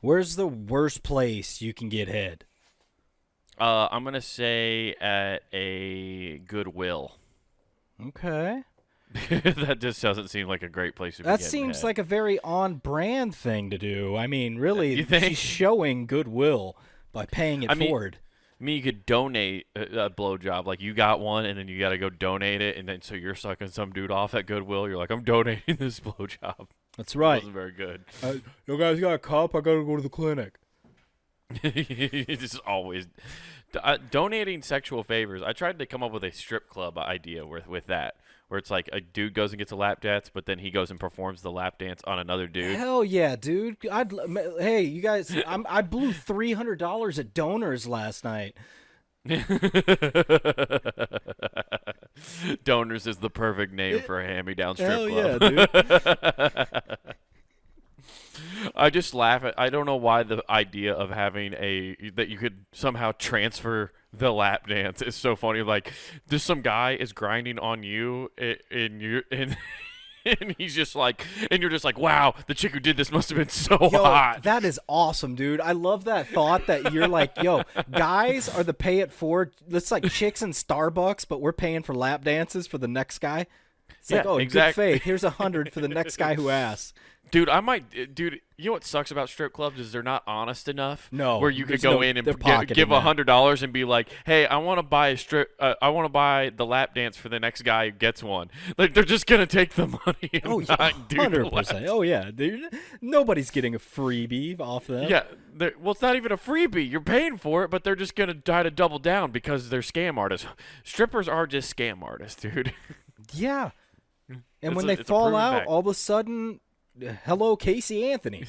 Where's the worst place you can get head? I'm gonna say at a Goodwill. Okay. That just doesn't seem like a great place to be That getting seems head. like a very on-brand thing to do. I mean, You really, think? she's showing goodwill by paying it I mean, forward. you could donate a blowjob. Like you got one, and then you got to go donate it, and then so you're sucking some dude off at Goodwill. You're like, I'm donating this blowjob. That's It right. wasn't very good. You guys got a cup? I gotta go to the clinic. It's just always donating sexual favors. I tried to come up with a strip club idea with that, where it's like a dude goes and gets a lap dance, but then he goes and performs the lap dance on another dude. Hell yeah, dude! Hey, you guys, I blew $300 at donors last night. Donors is the perfect name for a hand-me-down strip Hell club. yeah, dude! I just laugh at. I don't know why the idea of having that you could somehow transfer the lap dance is so funny. Like, just some guy is grinding on you, and and he's just like, and you're just like, wow, the chick who did this must have been so Yo, hot. that is awesome, dude. I love that thought that you're like, yo, guys are the pay it forward. It's like chicks in Starbucks, but we're paying for lap dances for the next guy. It's like, Yeah, oh, in good exactly. faith. Here's 100 for the next guy who asks. Dude, you know what sucks about strip clubs is they're not honest enough. No, where you could there's go no- in and they're pocketing give that. $100 and be like, "Hey, I want to buy I want to buy the lap dance for the next guy who gets one." Like they're just gonna take the money and Oh, yeah, not do the 100%. lap. Oh, yeah. Nobody's getting a freebie off them. Yeah, well, it's not even a freebie. You're paying for it, but they're just gonna try to double down because they're scam artists. Strippers are just scam artists, dude. Yeah. And when It's they a fall proven out, fact. all of a sudden, hello, Casey Anthony.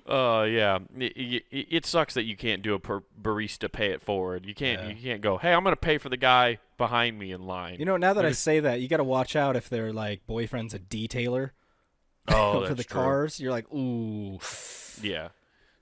Yeah. It sucks that you can't do a barista pay it forward. You can't. Yeah. You can't go. Hey, I'm gonna pay for the guy behind me in line. You know, now that I say that, you got to watch out if their like boyfriend's a detailer Oh, for that's the true. cars. You're like, ooh. Yeah,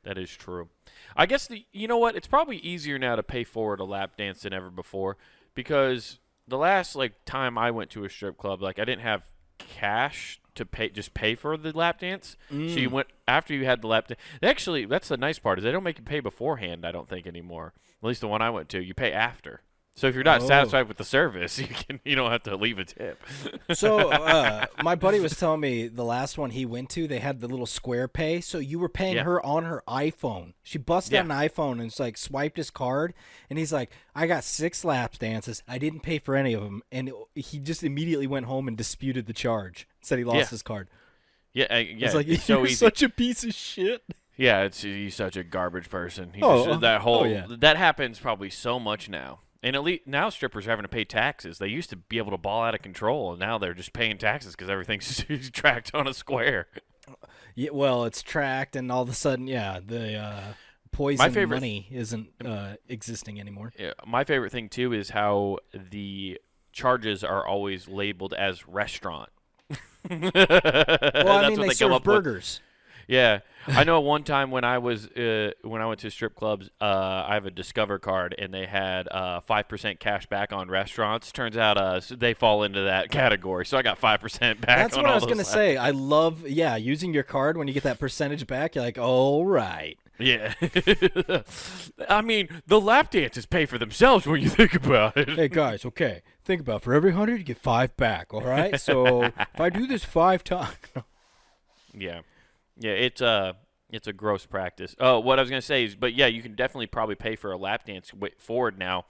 that is true. I guess you know what? It's probably easier now to pay forward a lap dance than ever before because the last time I went to a strip club, like I didn't have cash to pay for the lap dance. So you went after you had the lap dance. Actually, that's the nice part is they don't make you pay beforehand. I don't think anymore. At least the one I went to, you pay after. So if you're not Oh. satisfied with the service, you don't have to leave a tip. So my buddy was telling me the last one he went to, they had the little square pay. So you were paying Yeah. her on her iPhone. She busted out an iPhone and it's like swiped his card. And he's like, I got 6 lap dances. I didn't pay for any of them. And he just immediately went home and disputed the charge. Said he lost Yeah. his card. Yeah, It's like, it's so you're easy. such a piece of shit. Yeah, he's such a garbage person. Yeah. That happens probably so much now. And at least now strippers are having to pay taxes. They used to be able to ball out of control, and now they're just paying taxes because everything's tracked on a square. Yeah, well, it's tracked, and all of a sudden, yeah, the poison favorite- money isn't existing anymore. Yeah, my favorite thing too is how the charges are always labeled as restaurant. Well, I mean, they serve burgers. Yeah, I know one time when I went to strip clubs, I have a Discover card, and they had 5% cash back on restaurants. Turns out they fall into that category, so I got 5% back. That's on what I all was those gonna say. I love, using your card when you get that percentage back. You're like, all right. Yeah, I mean the lap dances pay for themselves when you think about it. Hey guys, okay, think about it. For every 100, you get 5 back. All right. So if I do this 5 times, Yeah, it's a gross practice. Oh, what I was gonna say is, but yeah, you can definitely probably pay for a lap dance forward now,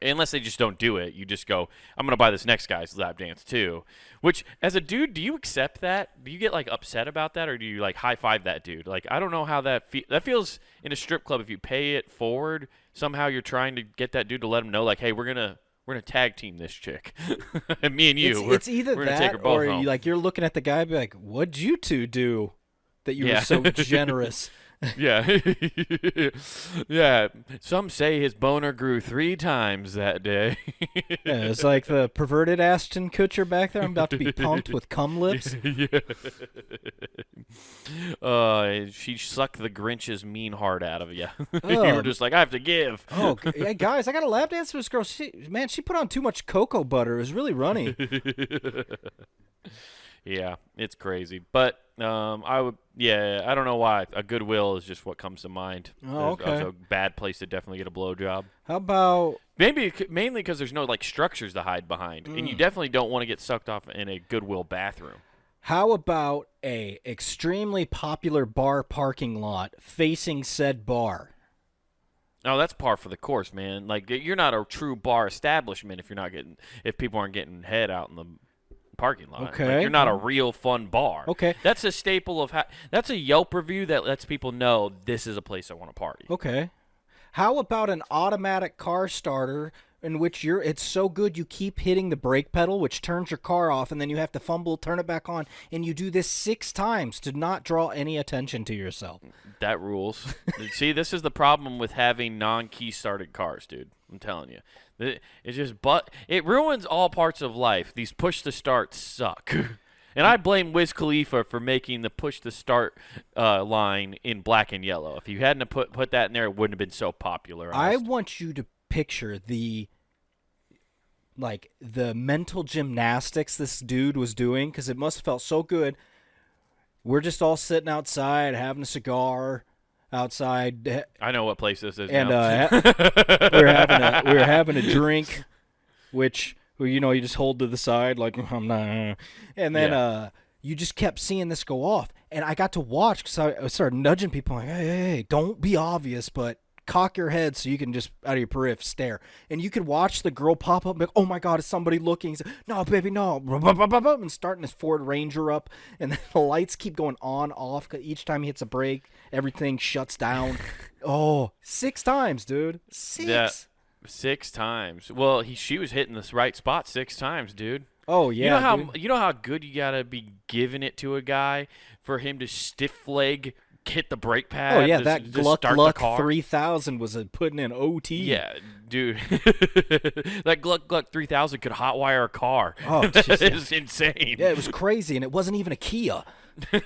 unless they just don't do it. You just go, I'm gonna buy this next guy's lap dance too. Which, as a dude, do you accept that? Do you get like upset about that, or do you like high five that dude? Like, I don't know how that that feels in a strip club. If you pay it forward, somehow you're trying to get that dude to let him know, like, hey, we're gonna tag team this chick, and me and you. it's either we're gonna take her that both or home. you're looking at the guy and be like, what'd you two do that you Yeah. were so generous? Yeah. Yeah. Some say his boner grew 3 times that day. Yeah, it's like the perverted Ashton Kutcher back there. I'm about to be punked with cum lips. Yeah. She sucked the Grinch's mean heart out of you. You were just like, I have to give. Oh, hey guys, I got a lap dance for this girl. She put on too much cocoa butter. It was really runny. Yeah, it's crazy. But I don't know why. A Goodwill is just what comes to mind. Oh, There's okay. a bad place to definitely get a blowjob. How about Mainly because there's no like structures to hide behind, and you definitely don't want to get sucked off in a Goodwill bathroom. a extremely popular bar parking lot facing said bar? Oh, that's par for the course, man. Like you're not a true bar establishment if people aren't getting head out in the parking lot. Okay. Like, you're not a real fun bar. Okay. That's a staple of that's a Yelp review that lets people know this is a place I want to party. Okay. How about an automatic car starter in which it's so good you keep hitting the brake pedal, which turns your car off, and then you have to fumble, turn it back on, and you do this 6 times to not draw any attention to yourself. That rules. See, this is the problem with having non-key started cars, dude. I'm telling you. It ruins all parts of life. These push to start suck. And I blame Wiz Khalifa for making the push to start line in black and yellow. If you hadn't put that in there, it wouldn't have been so popular. I want you to picture the mental gymnastics this dude was doing, because it must have felt so good. We're just all sitting outside having a cigar outside. I know what place this is and now. we were having a drink, which you just hold to the side like I'm not, and then you just kept seeing this go off, and I got to watch because I started nudging people like, hey, don't be obvious, but cock your head so you can just out of your periphery stare, and you could watch the girl pop up and be like, oh my god, is somebody looking? He's like, no baby, no, and starting his Ford Ranger up, and then the lights keep going on off, because each time he hits a brake everything shuts down. 6 times, dude. 6. Yeah, 6 times. Well, she was hitting the right spot 6 times, dude. Oh yeah, you know how good you gotta be giving it to a guy for him to stiff leg hit the brake pad. Oh yeah, to, that to Gluck start Gluck the car. 3000 was putting in OT. Yeah, dude. That Gluck Gluck 3000 could hotwire a car. Oh, just, it's insane. Yeah, it was crazy, and it wasn't even a Kia. They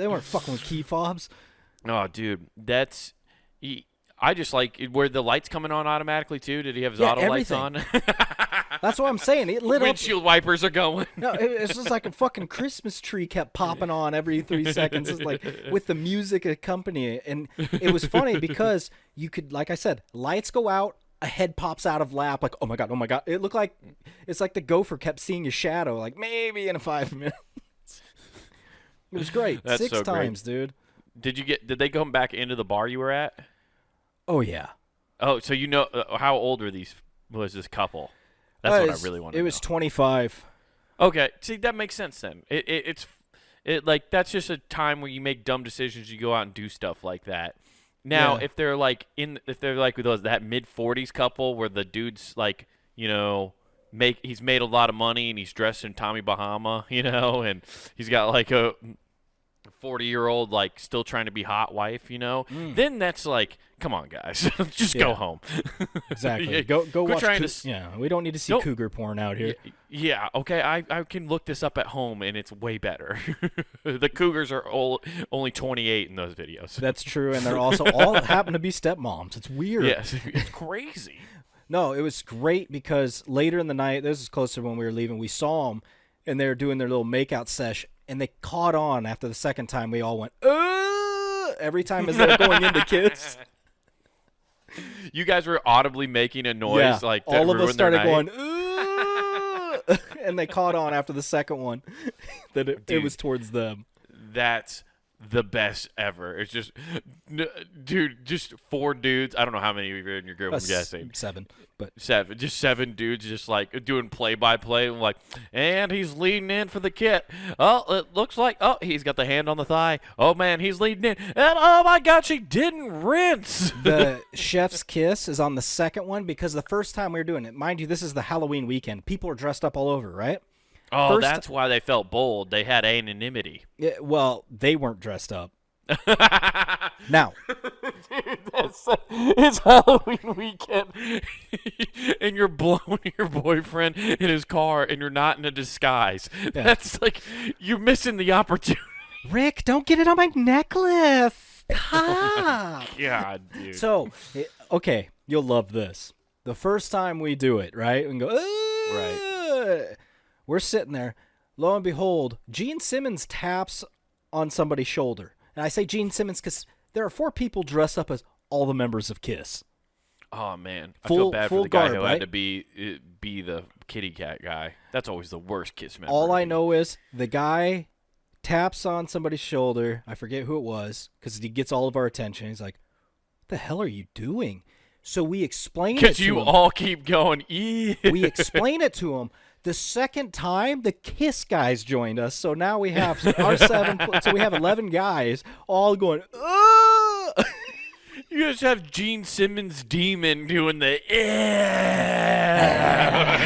weren't fucking with key fobs. Oh, dude, I just like where the lights coming on automatically too. Did he have his auto everything. lights on? That's what I'm saying. It lit up. Windshield wipers are going. No, it's just like a fucking Christmas tree kept popping on every 3 seconds. It's like with the music accompanying it. And it was funny because you could, like I said, lights go out, a head pops out of lap, like, oh my God, oh my God. It looked like, it's like the gopher kept seeing your shadow, like maybe in 5 minutes. It was great. That's 6 so times, great. dude. Did they come back into the bar you were at? Oh, yeah. Oh, so how old was this couple? That's what I really want to know. It was 25. Okay, see, that makes sense then. It's that's just a time where you make dumb decisions. You go out and do stuff like that. Now, if they're like with that mid-40s couple where the dude's like, he's made a lot of money and he's dressed in Tommy Bahama, and he's got like a 40-year-old like still trying to be hot wife, then that's like, come on guys, just go home. Exactly. Go watch. We don't need to see cougar porn out here. Yeah, okay, I can look this up at home and it's way better. The cougars are only 28 in those videos. That's true, and they're also all happen to be stepmoms. It's weird. Yes, it's crazy. No, it was great because later in the night, this is closer when we were leaving, we saw them and they were doing their little makeout sesh, and they caught on after the second time. We all went, every time as they were going in to kiss. You guys were audibly making a noise like that. All of us started going, and they caught on after the second one that it was towards them. That's the best ever. It's just, dude, just 4 dudes. I don't know how many of you are in your group. I'm guessing 7, but 7. Just 7 dudes, just like doing play-by-play. Like, and he's leading in for the kit. Oh, it looks like. Oh, he's got the hand on the thigh. Oh man, he's leading in. And oh my God, she didn't rinse. The chef's kiss is on the second one because the first time we were doing it, mind you, this is the Halloween weekend. People are dressed up all over, right? Oh, that's why they felt bold. They had anonymity. Yeah, well, they weren't dressed up. Now, it's Halloween weekend, and you're blowing your boyfriend in his car, and you're not in a disguise. Yeah. That's like you're missing the opportunity. Rick, don't get it on my necklace. Stop. God, dude. So, okay, you'll love this. The first time we do it, right? We go, right. we're sitting there. Lo and behold, Gene Simmons taps on somebody's shoulder. And I say Gene Simmons because there are 4 people dressed up as all the members of KISS. Oh man, I feel bad for the guy who right? had to be the kitty cat guy. That's always the worst KISS member. All I know is the guy taps on somebody's shoulder. I forget who it was because he gets all of our attention. He's like, "What the hell are you doing?" So we explain it to him. Because you all keep going. We explain it to him. The second time, the KISS guys joined us. So now we have our 7. So we have 11 guys all going. Ugh! You just have Gene Simmons demon doing the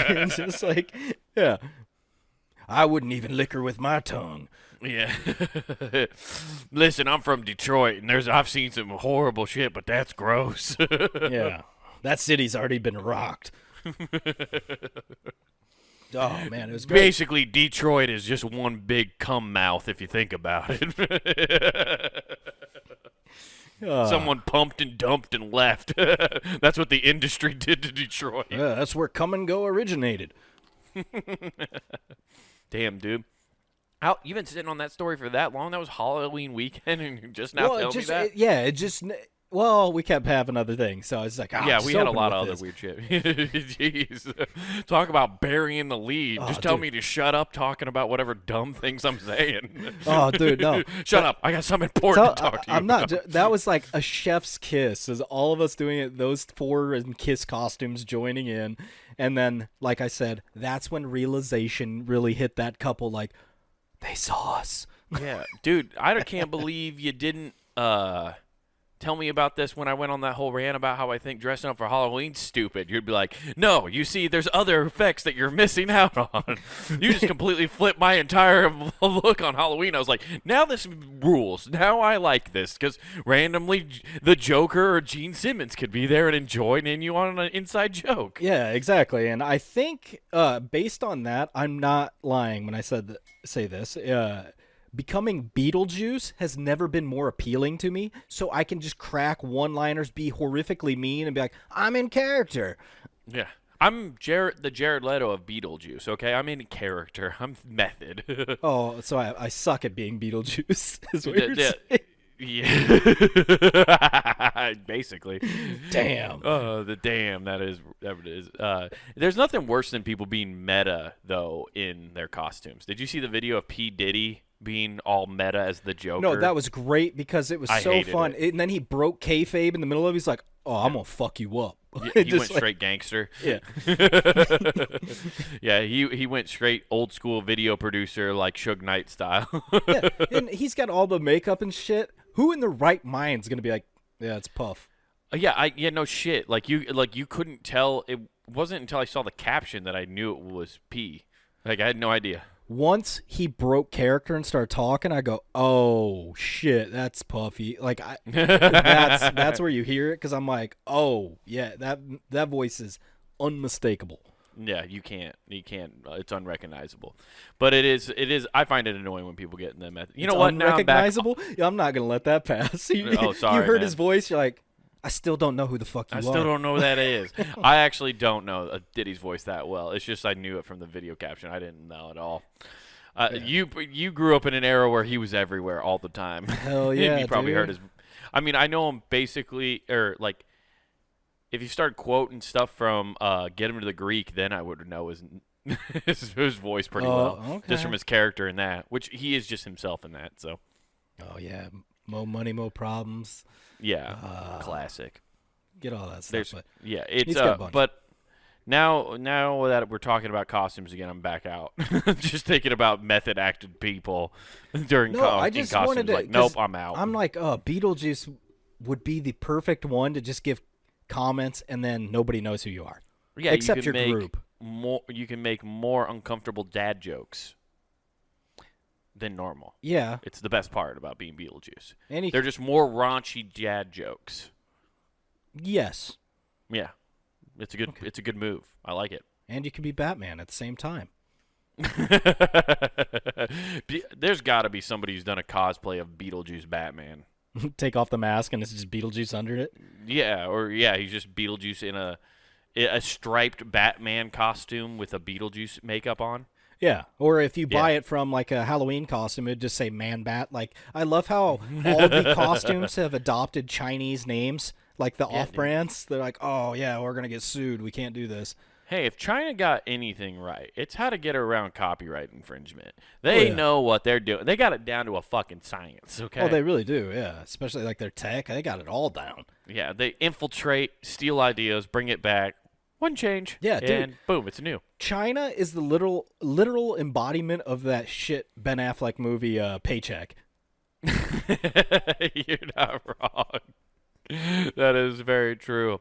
It's just like, yeah. I wouldn't even lick her with my tongue. Yeah. Listen, I'm from Detroit, and I've seen some horrible shit, but that's gross. Yeah. That city's already been rocked. Oh, man, it was great. Basically, Detroit is just one big cum mouth if you think about it. Someone pumped and dumped and left. That's what the industry did to Detroit. Yeah, that's where Come and Go originated. Damn, dude. You've been sitting on that story for that long? That was Halloween weekend, and you're just now telling me that? Well, we kept having other things, so it's like, yeah, we had a lot of this. other weird shit. Jeez. Talk about burying the lead. Just tell me to shut up talking about whatever dumb things I'm saying. Oh, dude, no. Shut up. I got something important to talk to you about. That was like a chef's kiss. Is all of us doing it, those 4 in KISS costumes joining in. And then, like I said, that's when realization really hit that couple, like, they saw us. Yeah, dude, I can't believe you didn't tell me about this when I went on that whole rant about how I think dressing up for Halloween's stupid. You'd be like, no, you see, there's other effects that you're missing out on. You just completely flipped my entire look on Halloween. I was like, now this rules. Now I like this because randomly the Joker or Gene Simmons could be there and join you on an inside joke. Yeah, exactly. And I think based on that, I'm not lying when I say this. Becoming Beetlejuice has never been more appealing to me, so I can just crack one-liners, be horrifically mean, and be like, I'm in character. Yeah. I'm the Jared Leto of Beetlejuice, okay? I'm in character. I'm method. Oh, so I suck at being Beetlejuice, is what you're saying. Yeah. Basically. Damn. The damn, that is. There's nothing worse than people being meta, though, in their costumes. Did you see the video of P. Diddy being all meta as the Joker? No, that was great because it was so fun. And then he broke kayfabe in the middle of it. He's like, oh, I'm going to fuck you up. Yeah, he went straight gangster. Yeah. Yeah, he went straight old school video producer like Suge Knight style. Yeah, and he's got all the makeup and shit. Who in the right mind is going to be like, yeah, it's Puff? Yeah, no shit. Like you couldn't tell. It wasn't until I saw the caption that I knew it was P. Like I had no idea. Once he broke character and started talking, I go, "Oh shit, that's Puffy!" Like, that's where you hear it because I'm like, "Oh yeah, that voice is unmistakable." Yeah, you can't. It's unrecognizable. But it is. I find it annoying when people get in the method. You know what? Unrecognizable? Yeah, I'm not gonna let that pass. Sorry, you heard man. His voice. You're like, I still don't know who the fuck you are. I still don't know who that is. I actually don't know Diddy's voice that well. It's just I knew it from the video caption. I didn't know at all. Yeah. You grew up in an era where he was everywhere all the time. Hell yeah, you probably dude. heard his. I mean, I know him basically, or like, if you start quoting stuff from Get Him to the Greek, then I would know his voice pretty well, okay. just from his character in that, which he is just himself in that. So. Oh yeah, mo money, mo problems. Yeah, classic. Get all that stuff. But yeah, it's he's got a bunch. But now that we're talking about costumes again, I'm back out. Just thinking about method acted people during I just costumes. wanted to, like, nope, I'm out. I'm like, Beetlejuice would be the perfect one to just give comments and then nobody knows who you are. Yeah, except your group. You can make more uncomfortable dad jokes than normal. Yeah. It's the best part about being Beetlejuice. They're just more raunchy dad jokes. Yes. Yeah. It's a good move. I like it. And you can be Batman at the same time. There's got to be somebody who's done a cosplay of Beetlejuice Batman. Take off the mask and it's just Beetlejuice under it? Yeah, he's just Beetlejuice in a striped Batman costume with a Beetlejuice makeup on. Yeah, or if you buy Yeah. it from like a Halloween costume, it'd just say Man Bat. Like, I love how all the costumes have adopted Chinese names, like the Yeah, dude. off-brands. They're like, oh yeah, we're gonna get sued. We can't do this. Hey, if China got anything right, it's how to get around copyright infringement. Oh They yeah. know what they're doing. They got it down to a fucking science, okay? Oh, they really do. Yeah, especially like their tech. They got it all down. Yeah, they infiltrate, steal ideas, bring it back. One change. Yeah, dude. And boom, it's new. China is the literal embodiment of that shit Ben Affleck movie, Paycheck. You're not wrong. That is very true.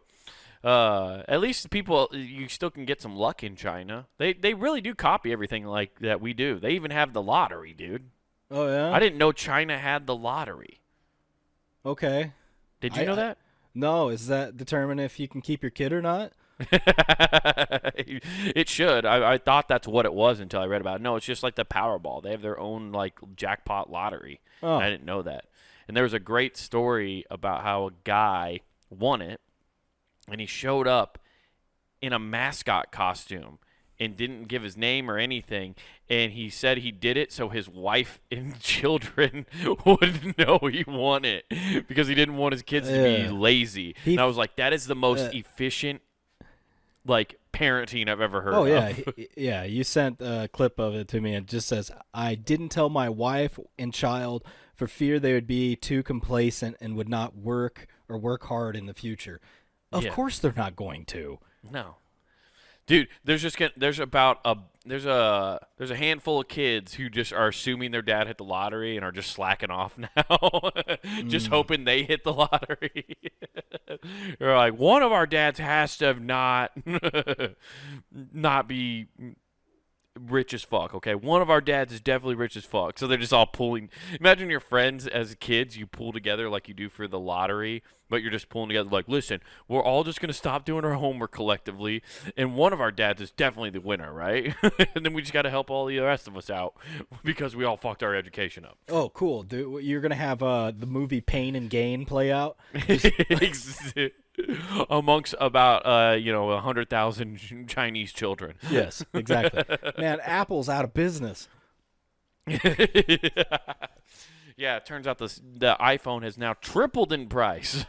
At least people, you still can get some luck in China. They really do copy everything like that we do. They even have the lottery, dude. Oh yeah. I didn't know China had the lottery. Okay. Did you know that? No, is that determine if you can keep your kid or not? It should. I thought that's what it was until I read about it. No, it's just like the Powerball. They have their own like jackpot lottery. Oh. I didn't know that. And there was a great story about how a guy won it, and he showed up in a mascot costume and didn't give his name or anything. And he said he did it so his wife and children would know he won it because he didn't want his kids to be lazy. And I was like, that is the most efficient like parenting I've ever heard Oh yeah, of. yeah. You sent a clip of it to me, and it just says, "I didn't tell my wife and child for fear they would be too complacent and would not work or work hard in the future." Of Yeah. course, they're not going to. No. Dude, there's a handful of kids who just are assuming their dad hit the lottery and are just slacking off now, just hoping they hit the lottery. They're like, one of our dads has to have not be rich as fuck. Okay, one of our dads is definitely rich as fuck. So they're just all pulling. Imagine your friends as kids, you pull together like you do for the lottery, but you're just pulling together like, listen, we're all just gonna stop doing our homework collectively, and one of our dads is definitely the winner, right? And then we just got to help all the rest of us out because we all fucked our education up. Oh, cool, dude. You're gonna have the movie Pain and Gain play out. Amongst about 100,000 Chinese children. Yes, exactly. Man, Apple's out of business. Yeah, it turns out the iPhone has now tripled in price.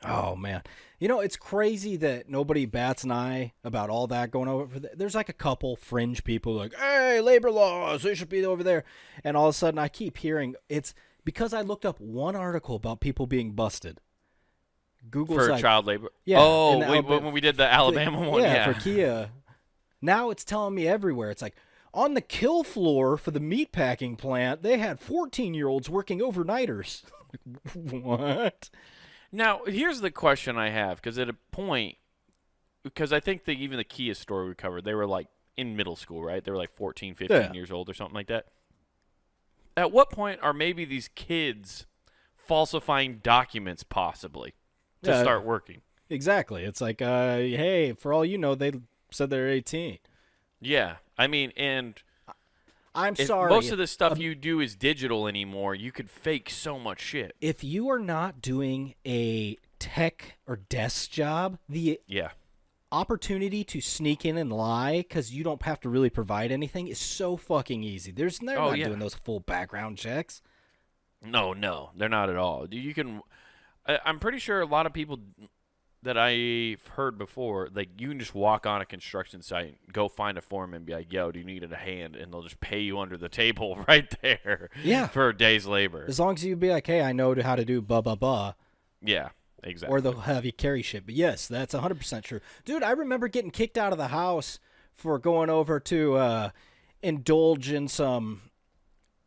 Oh man, it's crazy that nobody bats an eye about all that going over. There's like a couple fringe people like, "Hey, labor laws, they should be over there," and all of a sudden I keep hearing it's because I looked up one article about people being busted. Google's For like, child labor. Yeah, Oh, and when we did the Alabama one, yeah. for Kia. Now it's telling me everywhere. It's like on the kill floor for the meatpacking plant, they had 14-year-olds working overnighters. What? Now, here's the question I have, because at a point, because I think even the Kia story we covered, they were like in middle school, right? They were like 14, 15 years old or something like that. At what point are maybe these kids falsifying documents possibly to start working? Exactly. It's like, hey, for all you know, they said they're 18. Yeah. I mean, and I'm if sorry. most of the stuff you do is digital anymore, you could fake so much shit. If you are not doing a tech or desk job, the opportunity to sneak in and lie because you don't have to really provide anything is so fucking easy. They're not doing those full background checks. No, they're not at all. You can. I'm pretty sure a lot of people that I've heard before, like you can just walk on a construction site, go find a foreman, and be like, "Yo, do you need a hand?" And they'll just pay you under the table right there. Yeah. For a day's labor. As long as you be like, "Hey, I know how to do blah blah blah." Yeah. Exactly. Or they'll have you carry shit. But yes, that's 100% true. Dude, I remember getting kicked out of the house for going over to indulge in some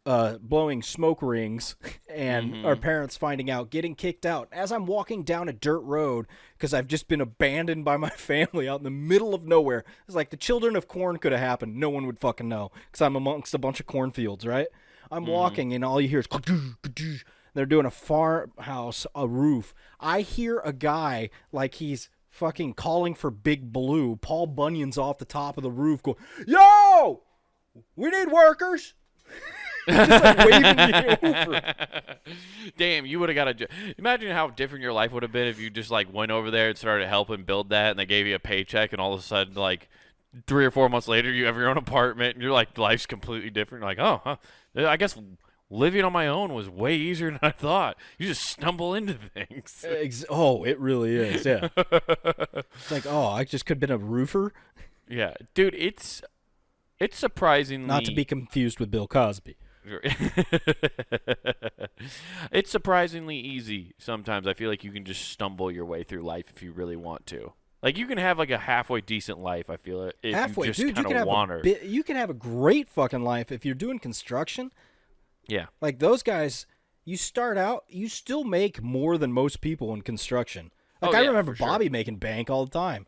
blowing smoke rings and our parents finding out, getting kicked out. As I'm walking down a dirt road because I've just been abandoned by my family out in the middle of nowhere. It's like the children of corn could have happened. No one would fucking know because I'm amongst a bunch of cornfields, right? I'm walking and all you hear is... They're doing a farmhouse, a roof. I hear a guy like he's fucking calling for Big Blue. Paul Bunyan's off the top of the roof going, "Yo, we need workers." Just like waving me over. Damn, you would have got a job. Imagine how different your life would have been if you just like went over there and started helping build that, and they gave you a paycheck, and all of a sudden like 3 or 4 months later, you have your own apartment, and you're like, life's completely different. You're like, oh, huh, I guess living on my own was way easier than I thought. You just stumble into things. Oh, it really is. Yeah. It's like, oh, I just could have been a roofer. Yeah, dude, it's surprisingly Not to be confused with Bill Cosby. It's surprisingly easy sometimes. I feel like you can just stumble your way through life if you really want to. Like, you can have like a halfway decent life, I feel it. If Halfway, you just dude, kind of wander. you can have a great fucking life if you're doing construction. Yeah. Like those guys, you start out, you still make more than most people in construction. Like I remember Bobby making bank all the time.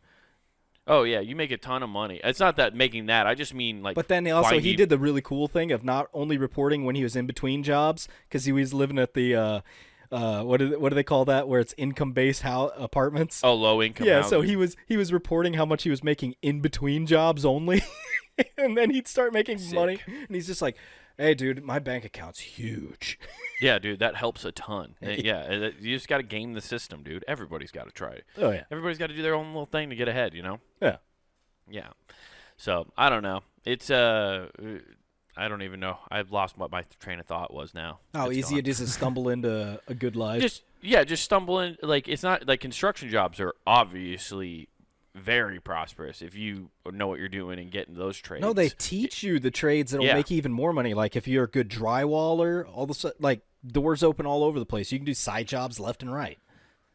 Oh yeah, you make a ton of money. It's not that making that. I just mean like. But then also he did the really cool thing of not only reporting when he was in between jobs because he was living at the what do they call that where it's income based apartments. Oh, low income. Yeah, housing. so he was reporting how much he was making in between jobs only, and then he'd start making money, and he's just like, "Hey, dude, my bank account's huge." Yeah, dude, that helps a ton. Yeah, you just got to game the system, dude. Everybody's got to try it. Oh yeah, everybody's got to do their own little thing to get ahead, you know? Yeah. Yeah. So, I don't know. It's I don't even know. I've lost what my train of thought was now. How easy it is to stumble into a good life. Just stumble in. Like, it's not like construction jobs are obviously very prosperous if you know what you're doing and get into those trades. No, they teach you the trades that'll make you even more money. Like if you're a good drywaller, all the like doors open all over the place. You can do side jobs left and right.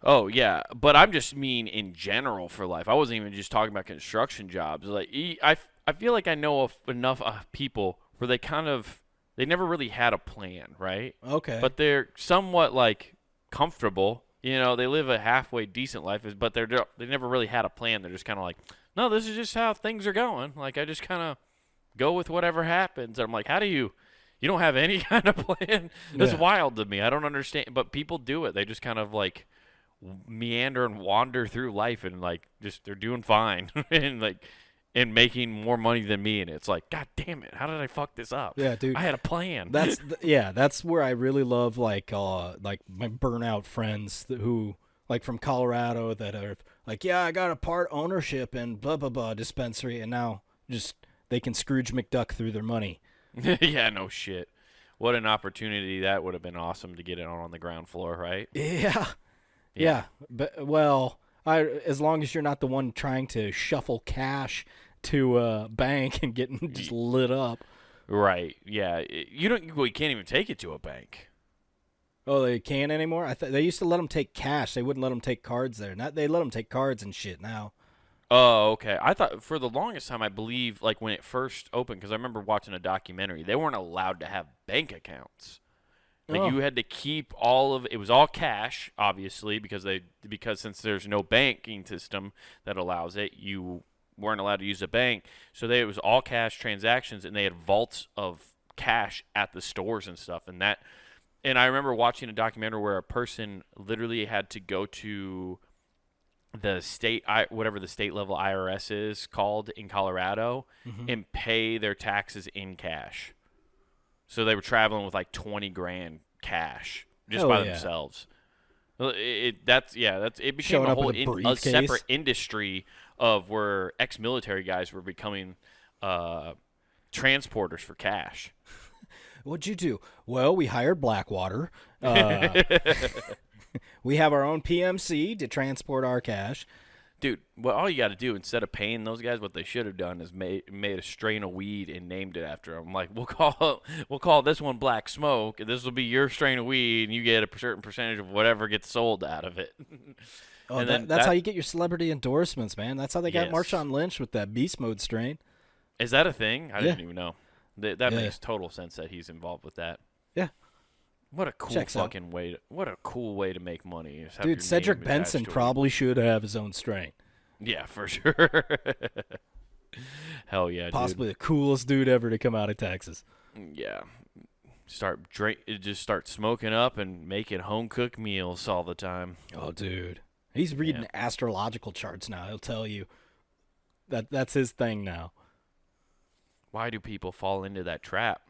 Oh yeah, but I'm just mean in general for life. I wasn't even just talking about construction jobs. Like I feel like I know enough people where they never really had a plan, right? Okay. But they're somewhat like comfortable. You know, they live a halfway decent life, but they never really had a plan. They're just kind of like, no, this is just how things are going. Like, I just kind of go with whatever happens. And I'm like, how do you don't have any kind of plan? That's wild to me. I don't understand. But people do it. They just kind of like meander and wander through life and like just they're doing fine and making more money than me. And it's like, God damn it, how did I fuck this up? Yeah, dude, I had a plan. That's where I really love like my burnout friends who like from Colorado that are like, yeah, I got a part ownership in blah blah blah dispensary, and now just they can Scrooge McDuck through their money. Yeah, no shit. What an opportunity that would have been awesome to get it on the ground floor, right? Yeah. But as long as you're not the one trying to shuffle cash to a bank and getting just lit up. Right. Yeah. You can't even take it to a bank. Oh, they can't anymore? They used to let them take cash. They wouldn't let them take cards there. They let them take cards and shit now. Oh, okay. I thought for the longest time, I believe, like when it first opened, because I remember watching a documentary, they weren't allowed to have bank accounts. Like you had to keep it was all cash, obviously, because since there's no banking system that allows it, you weren't allowed to use a bank. So it was all cash transactions, and they had vaults of cash at the stores and stuff. And I remember watching a documentary where a person literally had to go to the state, whatever the state level IRS is called in Colorado, and pay their taxes in cash. So they were traveling with like 20 grand cash just by themselves. It became a whole a separate industry of where ex-military guys were becoming transporters for cash. What'd you do? Well, we hired Blackwater. We have our own PMC to transport our cash. Dude, well, all you got to do instead of paying those guys, what they should have done is made a strain of weed and named it after them. Like we'll call this one Black Smoke, and this will be your strain of weed, and you get a certain percentage of whatever gets sold out of it. That's how you get your celebrity endorsements, man. That's how they got Marshawn Lynch with that Beast Mode strain. Is that a thing? I didn't even know. That makes total sense that he's involved with that. Yeah. What a cool way to make money. Dude, Cedric Benson probably should have his own strain. Yeah, for sure. Hell yeah, possibly the coolest dude ever to come out of Texas. Yeah. Just start smoking up and making home cooked meals all the time. Oh, dude. He's reading astrological charts now. He'll tell you that's his thing now. Why do people fall into that trap?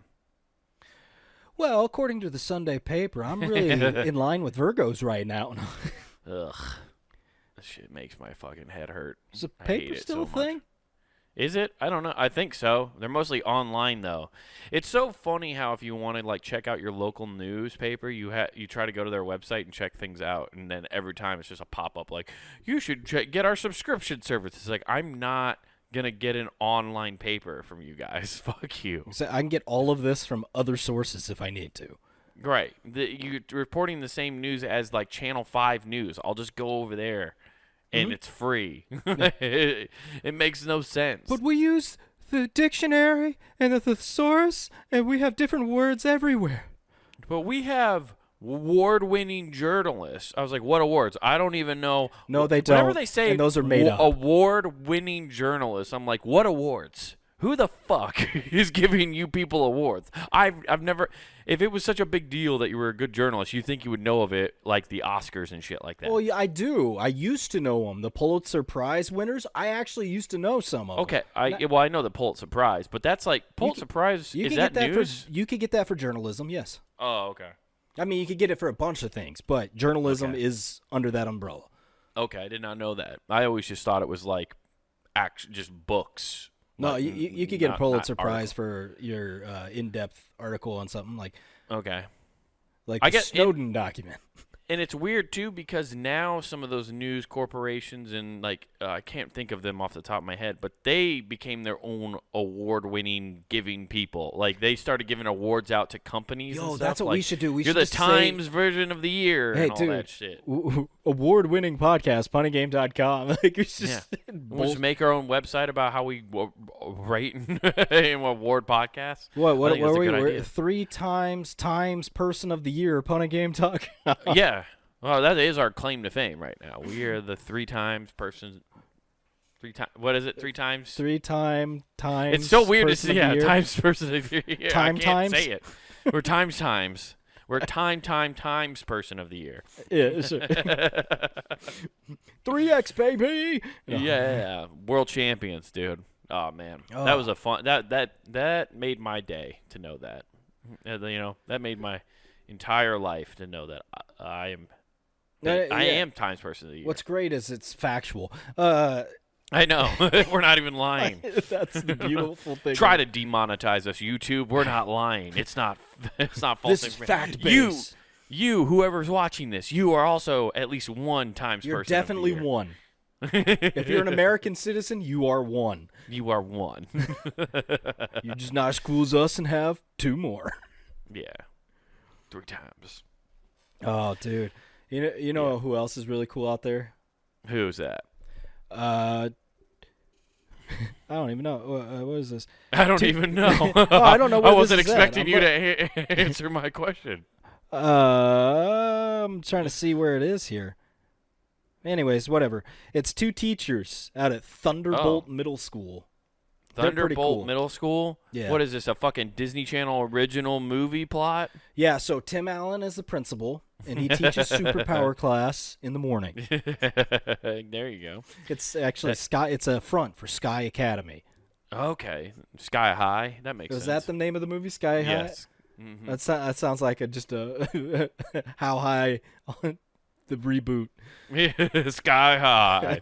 Well, according to the Sunday paper, I'm really in line with Virgos right now. Ugh. That shit makes my fucking head hurt. Is the paper still a thing? Is it? I don't know. I think so. They're mostly online though. It's so funny how if you want to like check out your local newspaper, you try to go to their website and check things out, and then every time it's just a pop up like you should get our subscription service. It's like I'm not gonna get an online paper from you guys. Fuck you. So I can get all of this from other sources if I need to. Right. You're reporting the same news as like Channel 5 News. I'll just go over there. And it's free. It makes no sense. But we use the dictionary and the thesaurus, and we have different words everywhere. But we have award-winning journalists. I was like, what awards? I don't even know. No, they don't. Whenever they say and those are made up. Award-winning journalists, I'm like, what awards? Who the fuck is giving you people awards? I've never. If it was such a big deal that you were a good journalist, you think you would know of it, like the Oscars and shit like that. Well, yeah, I do. I used to know them. The Pulitzer Prize winners. I actually used to know some of them. Okay, I know the Pulitzer Prize, but that's like Pulitzer Prize. Is that news? You could get that for journalism. Yes. Oh, okay. I mean, you could get it for a bunch of things, but journalism is under that umbrella. Okay, I did not know that. I always just thought it was like just books. No, you could get a Pulitzer Prize for your in-depth article on something like the Snowden document. And it's weird too because now some of those news corporations and I can't think of them off the top of my head, but they became their own award-winning giving people. Like they started giving awards out to companies. Yo, and stuff. that's what we should do. You're the Times version of the year and all that shit. Award-winning podcast, punnygame.com. Like we we'll just make our own website about how we rate and award podcasts. What were we? 3 times person of the year, punnygame.com. Yeah. Well, that is our claim to fame right now. We are the 3 times person. 3 times. What is it? 3 times. 3 times. It's so weird to see. Yeah, times person of the year. I can't say it. We're times. We're times person of the year. Yeah. Sure. 3x baby. Yeah, world champions, dude. Oh man, that was a fun. That made my day to know that. That made my entire life to know that I am Times Person of the Year. What's great is it's factual. I know. We're not even lying. That's the beautiful thing. Try to demonetize us, YouTube. We're not lying. It's not false. This is fact-based. You, whoever's watching this, you are also at least one Times You're Person definitely of the Year. one. If you're an American citizen, you are one. You are one. You're just not as cool as us and have 2 more. Yeah. 3 times. Oh, dude. You know who else is really cool out there? Who's that? I don't even know. What is this? I don't even know. I don't know. I wasn't expecting you to answer my question. I'm trying to see where it is here. Anyways, whatever. It's 2 teachers out at Thunderbolt Middle School. Thunderbolt cool. Middle School? Yeah. What is this, a fucking Disney Channel original movie plot? Yeah, so Tim Allen is the principal, and he teaches superpower class in the morning. There you go. It's actually it's a front for Sky Academy. Okay. Sky High? That makes sense. Is that the name of the movie, Sky High? Yes. Mm-hmm. That sounds like just a How High on the reboot. Sky High.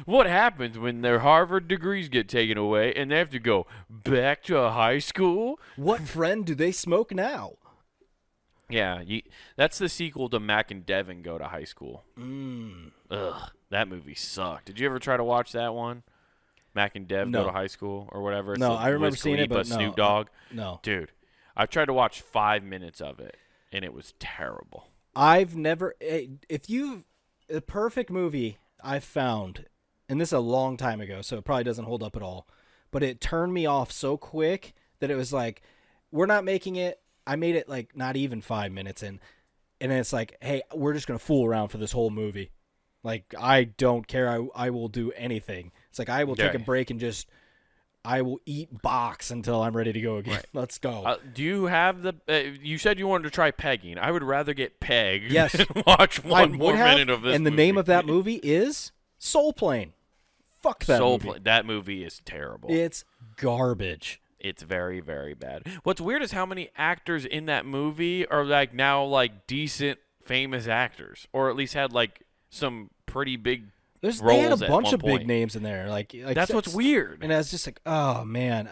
What happens when their Harvard degrees get taken away and they have to go back to a high school? What friend do they smoke now? Yeah, that's the sequel to Mac and Devin Go to High School. Ugh, that movie sucked. Did you ever try to watch that one? Mac and Dev Go to High School or whatever? No, I remember seeing it, but Snoop Dogg. No. Dude, I've tried to watch 5 minutes of it, and it was terrible. I've never... The perfect movie I've found, and this is a long time ago, so it probably doesn't hold up at all, but it turned me off so quick that it was like, we're not making it. I made it like not even 5 minutes in, and then it's like, hey, we're just going to fool around for this whole movie. Like, I don't care. I will do anything. It's like, I will take a break and I will eat box until I'm ready to go again. Right. Let's go. Do you have you said you wanted to try pegging. I would rather get pegged than watch one more minute of this And the name of that movie is Soul Plane. Fuck that movie. That movie is terrible. It's garbage. It's very, very bad. What's weird is how many actors in that movie are like now like decent, famous actors, or at least had like some pretty big They had a roles at bunch one of big point. names in there. Like That's what's weird. And I was just like, oh man,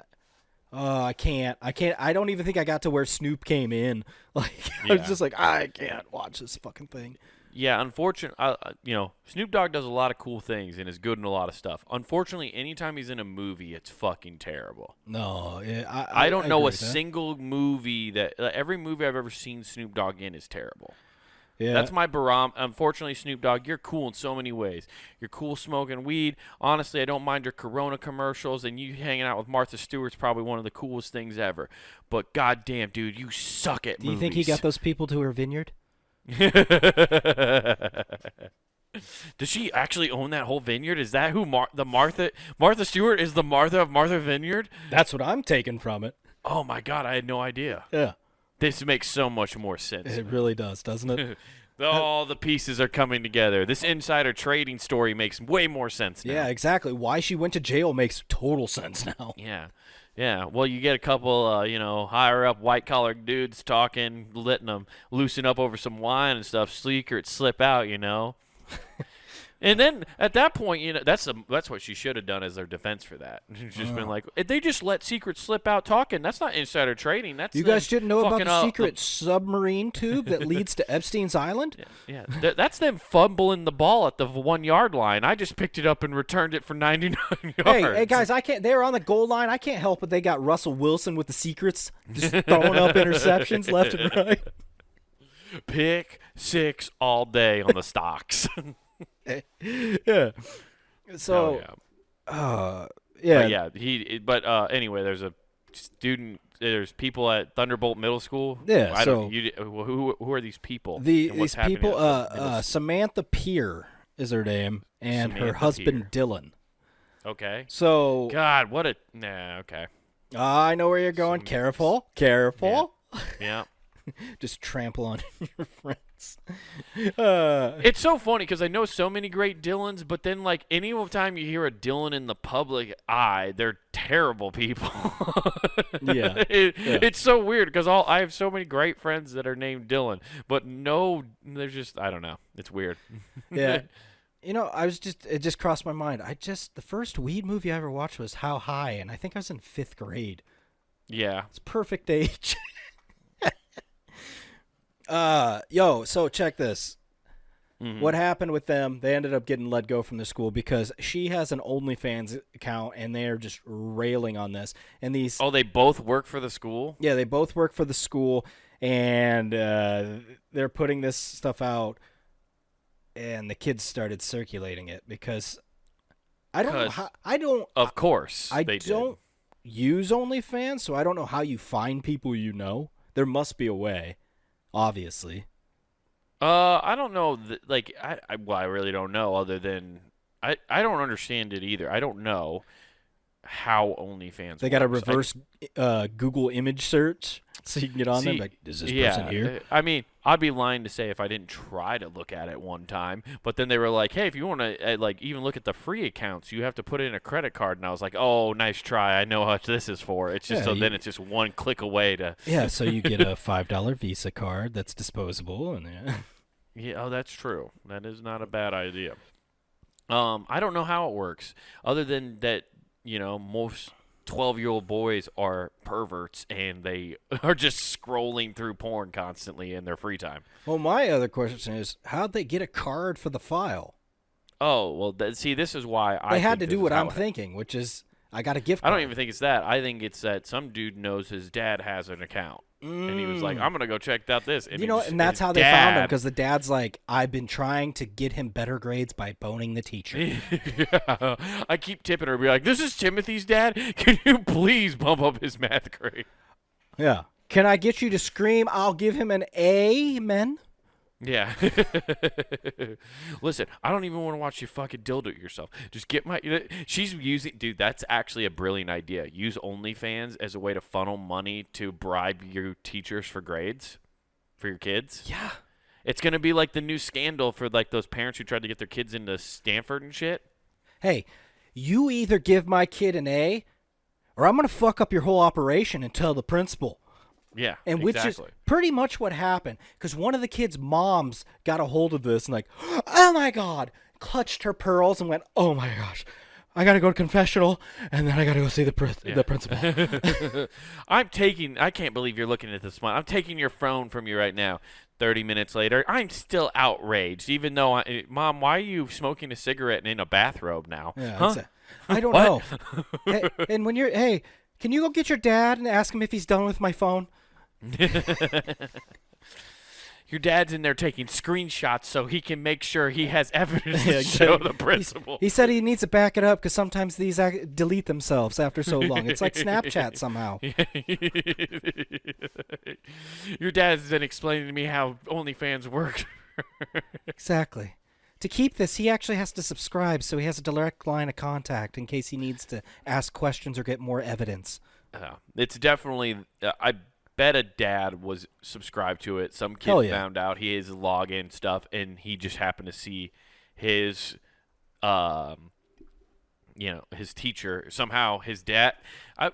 I can't. I don't even think I got to where Snoop came in. Like I was Yeah. just like, I can't watch this fucking thing. Yeah, unfortunately, Snoop Dogg does a lot of cool things and is good in a lot of stuff. Unfortunately, anytime he's in a movie, it's fucking terrible. No, yeah, I don't know agree a with that. single movie that every movie I've ever seen Snoop Dogg in is terrible. Yeah, That's my barometer. Unfortunately, Snoop Dogg, you're cool in so many ways. You're cool smoking weed. Honestly, I don't mind your Corona commercials, and you hanging out with Martha Stewart's probably one of the coolest things ever. But goddamn, dude, you suck at Do you movies. think he got those people to her vineyard? Does she actually own that whole vineyard? Is that who Martha Stewart is the Martha of Martha Vineyard? That's what I'm taking from it. Oh my God, I had no idea. Yeah, This makes so much more sense. it really does, doesn't it? All the pieces are coming together. This insider trading story makes way more sense now. Yeah, exactly. Why she went to jail makes total sense now. Yeah. Yeah. Well, you get a couple, higher up white collar dudes talking, letting them loosen up over some wine and stuff. Secrets slip out, And then at that point, that's what she should have done as their defense for that. She's just been like, if they just let secrets slip out talking. That's not insider trading. That's You guys didn't know about fucking the up secret submarine tube that leads to Epstein's Island? Yeah, that's them fumbling the ball at the 1 yard line. I just picked it up and returned it for 99 yards. Hey, guys, I can't. They're on the goal line. I can't help it. They got Russell Wilson with the secrets, just throwing up interceptions left and right. Pick six all day on the stocks. Yeah. So, yeah. Anyway, there's a student. There's people at Thunderbolt Middle School. Yeah, who are these people? and These what's happening people, at middle school? Samantha Peer is her name, and her Samantha husband Peer. Dylan. Okay. So, God, what a okay. I know where you're going. Samantha. Careful. Yeah. Just trample on your friends. It's so funny because I know so many great Dylans, but then like any time you hear a Dylan in the public eye, they're terrible people. Yeah. It's so weird because I have so many great friends that are named Dylan, but no, they're just I don't know. It's weird. Yeah. It just crossed my mind. The first weed movie I ever watched was How High, and I think I was in 5th grade. Yeah. It's perfect age. So check this. Mm-hmm. What happened with them? They ended up getting let go from the school because she has an OnlyFans account, and they are just railing on this. And these, Oh, they both work for the school? yeah, they both work for the school, and they're putting this stuff out, and the kids started circulating it because I don't know how, Of course, I they don't use OnlyFans, so I don't know how you find people you know. There must be a way, obviously. I don't know. I really don't know. Other than I don't understand it either. I don't know how OnlyFans. They got a works. reverse Google image search, so you can get on there. Like, is this person here? I mean, I'd be lying to say if I didn't try to look at it one time. But then they were like, "Hey, if you want to even look at the free accounts, you have to put in a credit card." And I was like, "Oh, nice try. I know how much this is for." It's just then it's just one click away to. Yeah, so you get a $5 Visa card that's disposable, and Yeah, oh, that's true. That is not a bad idea. I don't know how it works, other than that, most 12-year-old boys are perverts and they are just scrolling through porn constantly in their free time. Well, my other question is, how'd they get a card for the file? Oh, well, see, this is why They had to do what I'm thinking, which is, I got a gift card. I don't even think it's that. I think it's that some dude knows his dad has an account. And he was like, I'm going to go check out this. And and that's how they found him, because the dad's like, I've been trying to get him better grades by boning the teacher. Yeah. I keep tipping her and be like, this is Timothy's dad. Can you please bump up his math grade? Yeah. Can I get you to scream, I'll give him an amen? Yeah. Listen, I don't even want to watch you fucking dildo yourself. Just get she's using, dude, that's actually a brilliant idea. Use OnlyFans as a way to funnel money to bribe your teachers for grades for your kids. Yeah. It's going to be like the new scandal for like those parents who tried to get their kids into Stanford and shit. Hey, you either give my kid an A, or I'm going to fuck up your whole operation and tell the principal. Yeah, and exactly. Which is pretty much what happened, because one of the kids' moms got a hold of this and like, oh my God, clutched her pearls and went, "Oh my gosh, I gotta go to confessional, and then I gotta go see the principal." I can't believe you're looking at this one. I'm taking your phone from you right now. 30 minutes later, I'm still outraged, even though, Mom, why are you smoking a cigarette and in a bathrobe now? Yeah, huh? I don't know. Hey, and when hey, can you go get your dad and ask him if he's done with my phone? Your dad's in there taking screenshots so he can make sure he has evidence to show the principal. He said he needs to back it up because sometimes these delete themselves after so long. It's like Snapchat somehow. Your dad's been explaining to me how OnlyFans work. Exactly. To keep this, he actually has to subscribe, so he has a direct line of contact in case he needs to ask questions or get more evidence. It's definitely I bet a dad was subscribed to it. Some kid found out his login stuff, and he just happened to see his, his teacher. Somehow his dad,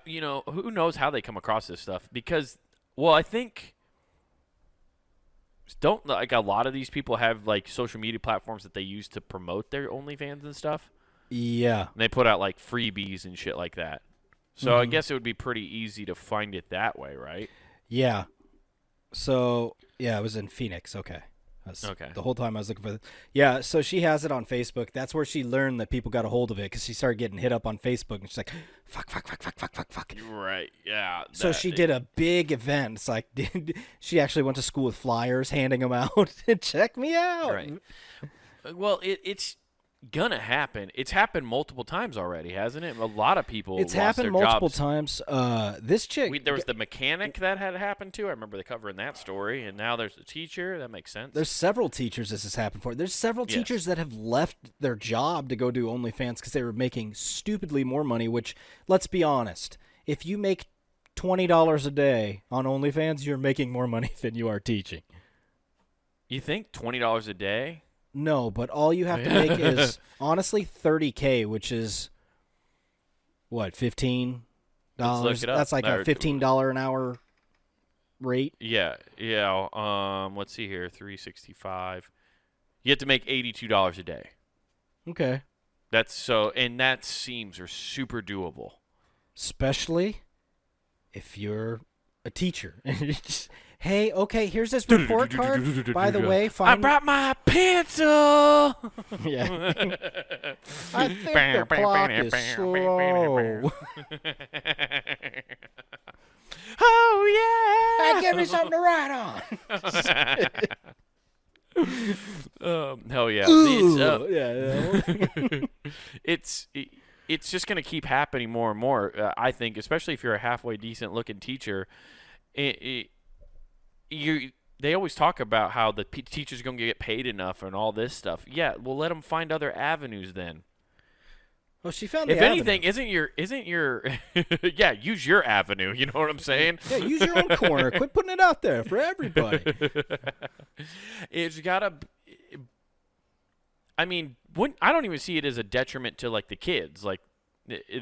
who knows how they come across this stuff? Because, I think don't like a lot of these people have like social media platforms that they use to promote their OnlyFans and stuff. Yeah, and they put out like freebies and shit like that. So I guess it would be pretty easy to find it that way, right? Yeah. So, it was in Phoenix. Okay. Okay. The whole time I was looking for it. Yeah, so she has it on Facebook. That's where she learned that people got a hold of it because she started getting hit up on Facebook. And she's like, fuck. Right, yeah. So she did a big event. It's like, she actually went to school with flyers, handing them out. Check me out. Right. Well, it's gonna happen. It's happened multiple times already, hasn't it? A lot of people It's lost happened their multiple jobs. times. This chick, There was the mechanic that had happened to. I remember they covering that story, and now there's the teacher. That makes sense. There's several teachers this has happened for. There's several teachers that have left their job to go do OnlyFans because they were making stupidly more money. Which, let's be honest, if you make $20 a day on OnlyFans, you're making more money than you are teaching. You think $20 a day? No, but all you have to make is honestly $30K, which is what, $15? That's like a $15 an hour rate. Yeah. Let's see here, 365. You have to make $82 a day. Okay. That seems super doable. Especially if you're a teacher. Hey, okay, here's this report card. By the way, I brought my pencil. Yeah. I think the clock is slow. Oh, yeah. Hey, give me something to write on. Hell yeah. Yeah. It's just going to keep happening more and more, I think, especially if you're a halfway decent-looking teacher. They always talk about how the teacher's going to get paid enough and all this stuff. Yeah, well, let them find other avenues then. Well, she found if the anything, isn't your yeah, use your avenue. You know what I'm saying? Yeah, use your own corner. Quit putting it out there for everybody. It's gotta. I mean, I don't even see it as a detriment to like the kids, like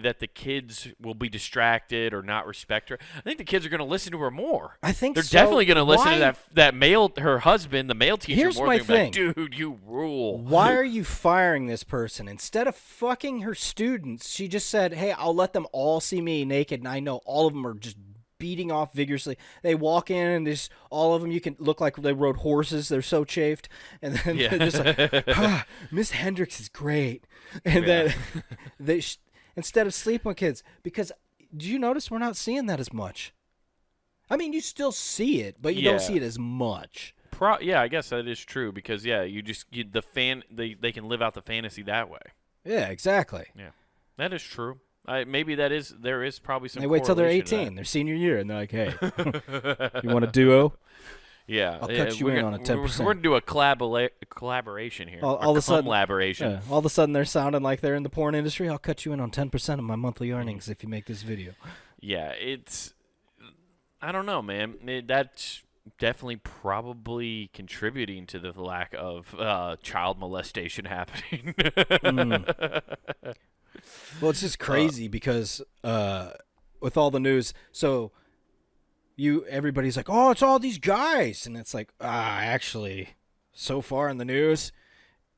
that the kids will be distracted or not respect her. I think the kids are going to listen to her more. I think they're so. Definitely going to listen to that her husband, the male teacher. Here's more my than thing, like, dude, you rule. Why are you firing this person? Instead of fucking her students, she just said, "Hey, I'll let them all see me naked, and I know all of them are just beating off vigorously. They walk in, and just all of them, you can look like they rode horses. They're so chafed, and then they're just like, Miss Hendricks is great, and then they." Instead of sleeping with kids, because do you notice we're not seeing that as much? I mean, you still see it, but you don't see it as much. Yeah, I guess that is true because they can live out the fantasy that way. Yeah, exactly. Yeah, that is true. Maybe there is probably some. They wait till they're 18, their senior year, and they're like, "Hey, you want a duo?" Yeah, I'll cut you in on a 10%. We're gonna do a collaboration here. All of a sudden, collaboration. All of a sudden, they're sounding like they're in the porn industry. I'll cut you in on 10% of my monthly earnings if you make this video. Yeah, I don't know, man. That's definitely probably contributing to the lack of child molestation happening. Well, it's just crazy because with all the news, so. Everybody's like, oh, it's all these guys, and it's like, actually, so far in the news,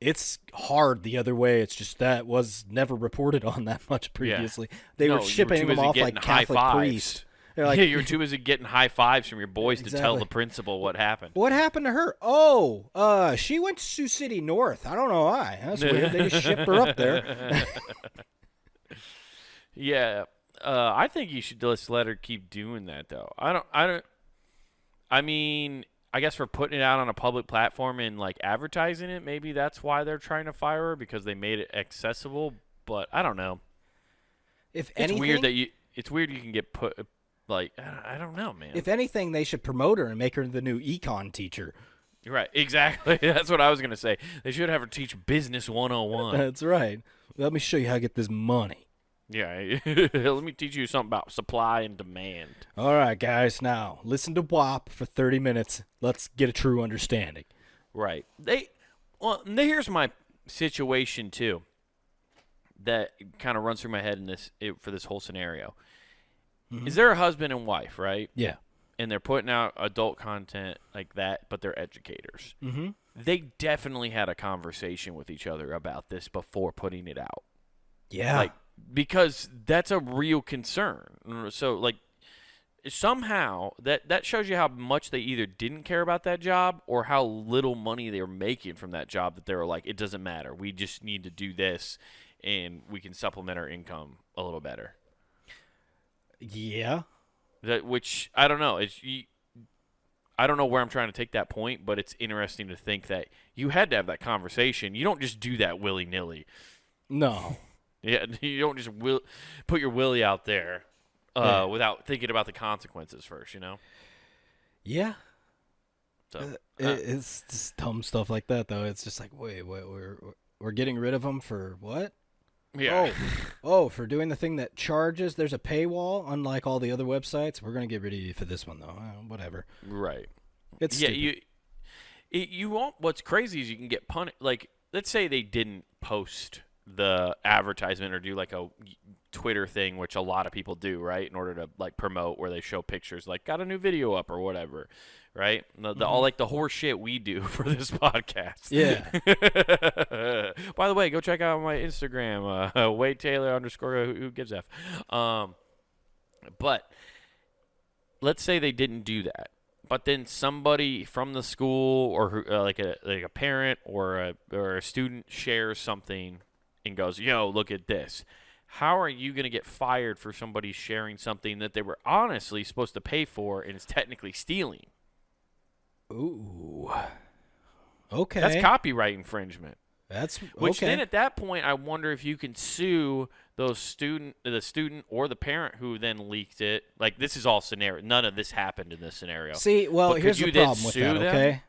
It's hard the other way. It's just that was never reported on that much previously. They were No, you shipping too them busy off getting like high Catholic fives. priests. They're like, yeah, you were too busy getting high fives from your boys to tell Exactly. the principal what happened. what happened to her? Oh, she went to Sioux City North. I don't know why. That's weird. They just shipped her up there. Yeah, I think you should just let her keep doing that, though. I mean, I guess for putting it out on a public platform and like advertising it, maybe that's why they're trying to fire her because they made it accessible. But I don't know. If It's anything, weird that it's weird you can get put like I don't know, man. if anything, they should promote her and make her the new econ teacher. Right, exactly. That's what I was gonna say. They should have her teach business 101. That's right. Let me show you how to get this money. Yeah, let me teach you something about supply and demand. All right, guys. Now listen to WAP for 30 minutes. Let's get a true understanding. Right. Here's my situation too. That kind of runs through my head for this whole scenario. Mm-hmm. Is there a husband and wife, right? Yeah. And they're putting out adult content like that, but they're educators. Mm-hmm. They definitely had a conversation with each other about this before putting it out. Yeah. Like, because that's a real concern. So, like, somehow that shows you how much they either didn't care about that job or how little money they were making from that job that they were like, it doesn't matter. We just need to do this, and we can supplement our income a little better. Yeah. Which I don't know. I don't know where I'm trying to take that point, but it's interesting to think that you had to have that conversation. You don't just do that willy-nilly. No. Yeah, you don't just put your willy out there without thinking about the consequences first, you know? Yeah. So It's just dumb stuff like that, though. It's just like, wait, we're getting rid of them for what? yeah. For doing the thing that charges. There's a paywall, unlike all the other websites. We're gonna get rid of you for this one, though. Whatever. Right. It's stupid. You won't. What's crazy is you can get punished. Like, let's say they didn't post the advertisement or do like a Twitter thing, which a lot of people do, right? In order to like promote, where they show pictures, like got a new video up or whatever, right? All like the horse shit we do for this podcast. Yeah. By the way, go check out my Instagram, Wade Taylor _ who gives F. But let's say they didn't do that. But then somebody from the school or like a parent or a student shares something and goes, "Yo, look at this." How are you going to get fired for somebody sharing something that they were honestly supposed to pay for and is technically stealing? Ooh. Okay. That's copyright infringement. That's Which okay. then at that point, I wonder if you can sue the student or the parent who then leaked it. Like, this is all scenario. None of this happened in this scenario. See, well, But here's could the you then problem with sue that, them? okay?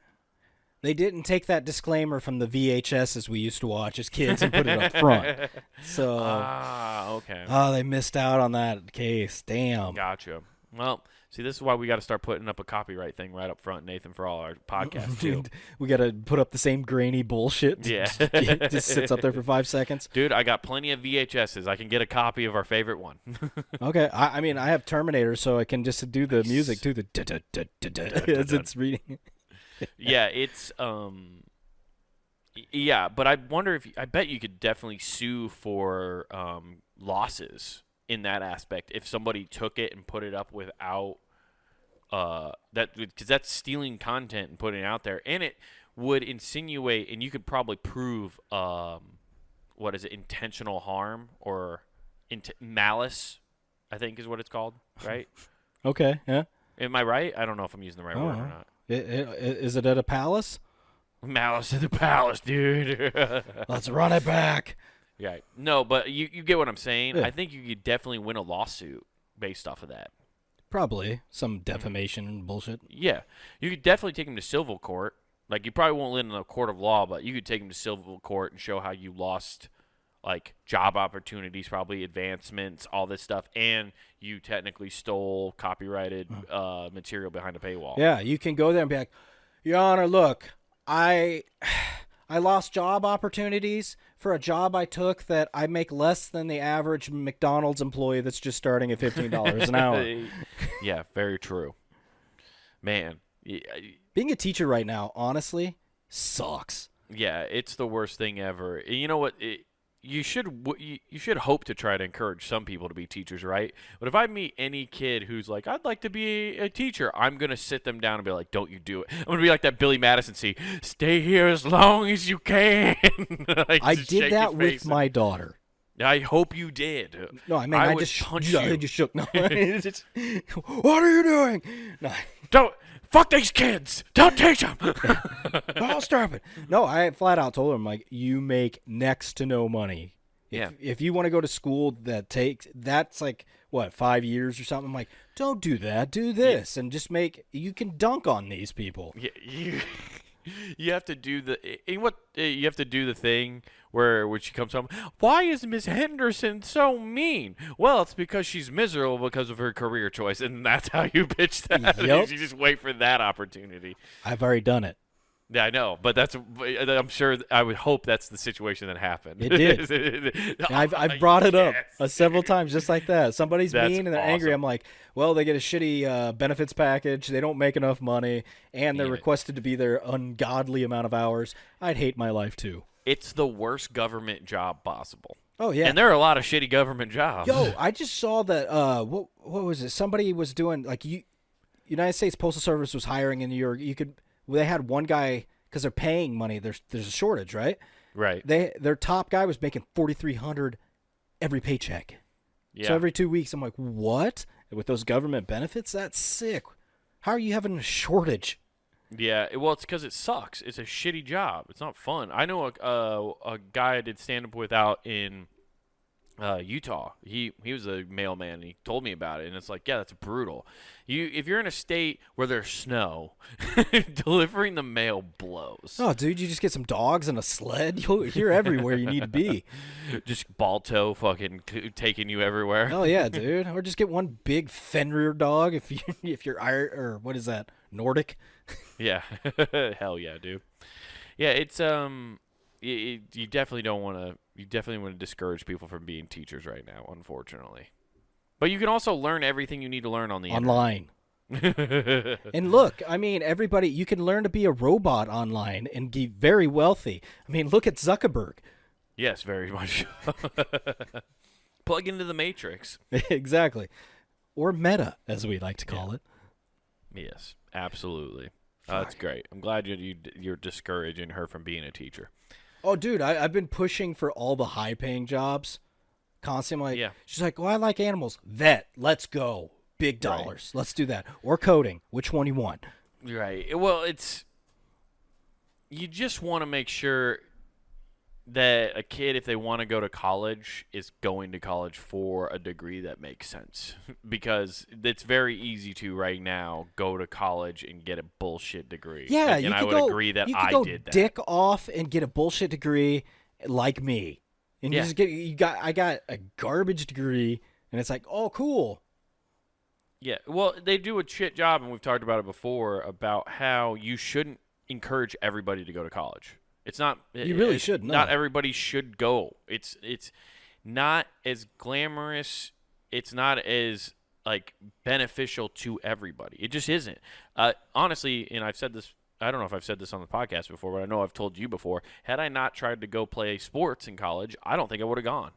They didn't take that disclaimer from the VHSs we used to watch as kids and put it up front. So, Okay. they missed out on that case. Damn. Gotcha. Well, see, this is why we got to start putting up a copyright thing right up front, Nathan, for all our podcasts, too. We got to put up the same grainy bullshit. Yeah. It just sits up there for 5 seconds. Dude, I got plenty of VHSs. I can get a copy of our favorite one. Okay. I mean, I have Terminator, so I can just do the music, too. As it's reading. Yeah, it's yeah, but I wonder I bet you could definitely sue for losses in that aspect if somebody took it and put it up without that, because that's stealing content and putting it out there, and it would insinuate, and you could probably prove what is it, intentional harm or malice, I think is what it's called, right? Okay, yeah. Am I right? I don't know if I'm using the right word or not. Is it at a palace? Malice at the palace, dude. Let's run it back. Yeah. No, but you get what I'm saying. Yeah. I think you could definitely win a lawsuit based off of that. Probably some defamation and bullshit. Yeah. You could definitely take him to civil court. Like, you probably won't win in a court of law, but you could take him to civil court and show how you lost, like, job opportunities, probably advancements, all this stuff, and you technically stole copyrighted material behind a paywall. Yeah, you can go there and be like, Your Honor, look, I lost job opportunities for a job I took that I make less than the average McDonald's employee that's just starting at $15 an hour. Yeah, very true. Man. Being a teacher right now, honestly, sucks. Yeah, it's the worst thing ever. You know what? You should hope to try to encourage some people to be teachers, right? But if I meet any kid who's like, I'd like to be a teacher, I'm gonna sit them down and be like, don't you do it. I'm gonna be like that Billy Madison scene. Stay here as long as you can. Like, I just did shake that your with face. my daughter. I hope you did. No, I mean I would just punch I you. just shook. No, it's just, what are you doing? No, Don't fuck these kids. Don't teach them. I'll stop it. No, I flat out told him like, you make next to no money. If you want to go to school that's like what 5 years or something. I'm like, don't do that. Do this and just you can dunk on these people. Yeah, you have to do you have to do the thing where when she comes home, why is Miss Henderson so mean? Well, it's because she's miserable because of her career choice, and that's how you pitch that. Yep. You just wait for that opportunity. I've already done it. Yeah, I know, but I'm sure. I would hope that's the situation that happened. It did. I've brought it up several times just like that. Somebody's That's mean and they're angry. I'm like, well, they get a shitty benefits package. They don't make enough money, and they're requested to be there ungodly amount of hours. I'd hate my life too. It's the worst government job possible. Oh yeah, and there are a lot of shitty government jobs. Yo, I just saw that. What was it? Somebody was doing like United States Postal Service was hiring in New York. They had one guy because they're paying money. There's a shortage, right? Right. Their top guy was making $4,300 every paycheck. Yeah. So every 2 weeks, I'm like, what? With those government benefits, that's sick. How are you having a shortage? Yeah, well, it's because it sucks. It's a shitty job. It's not fun. I know a guy I did stand up with out in Utah. He was a mailman, and he told me about it, and it's like, yeah, that's brutal. If you're in a state where there's snow, delivering the mail blows. Oh, dude, you just get some dogs and a sled. You're everywhere you need to be. Just Balto fucking taking you everywhere. Oh yeah, dude. Or just get one big Fenrir dog if you're or what is that, Nordic? Yeah. Hell yeah, dude. Yeah, it's you definitely don't want to. You definitely want to discourage people from being teachers right now, unfortunately. But you can also learn everything you need to learn on the online. And look, I mean, everybody, you can learn to be a robot online and be very wealthy. I mean, look at Zuckerberg. Yes, very much. Plug into the Matrix. Exactly. Or Meta, as we like to call it. Yes, absolutely. That's great. I'm glad you're discouraging her from being a teacher. Oh, dude, I've been pushing for all the high-paying jobs constantly. Yeah. She's like, well, I like animals. Vet, let's go. Big dollars. Right. Let's do that. Or coding. Which one you want? Right. Well, you just want to make sure that a kid, if they want to go to college, is going to college for a degree that makes sense. Because it's very easy to, right now, go to college and get a bullshit degree. Yeah, and I would agree that I did that. Dick off and get a bullshit degree like me. And I got a garbage degree, and it's like, oh, cool. Yeah, well, they do a shit job, and we've talked about it before, about how you shouldn't encourage everybody to go to college. It's not. You really should. No. Not everybody should go. It's not as glamorous. It's not as like beneficial to everybody. It just isn't. Honestly, and I've said this. I don't know if I've said this on the podcast before, but I know I've told you before. Had I not tried to go play sports in college, I don't think I would have gone.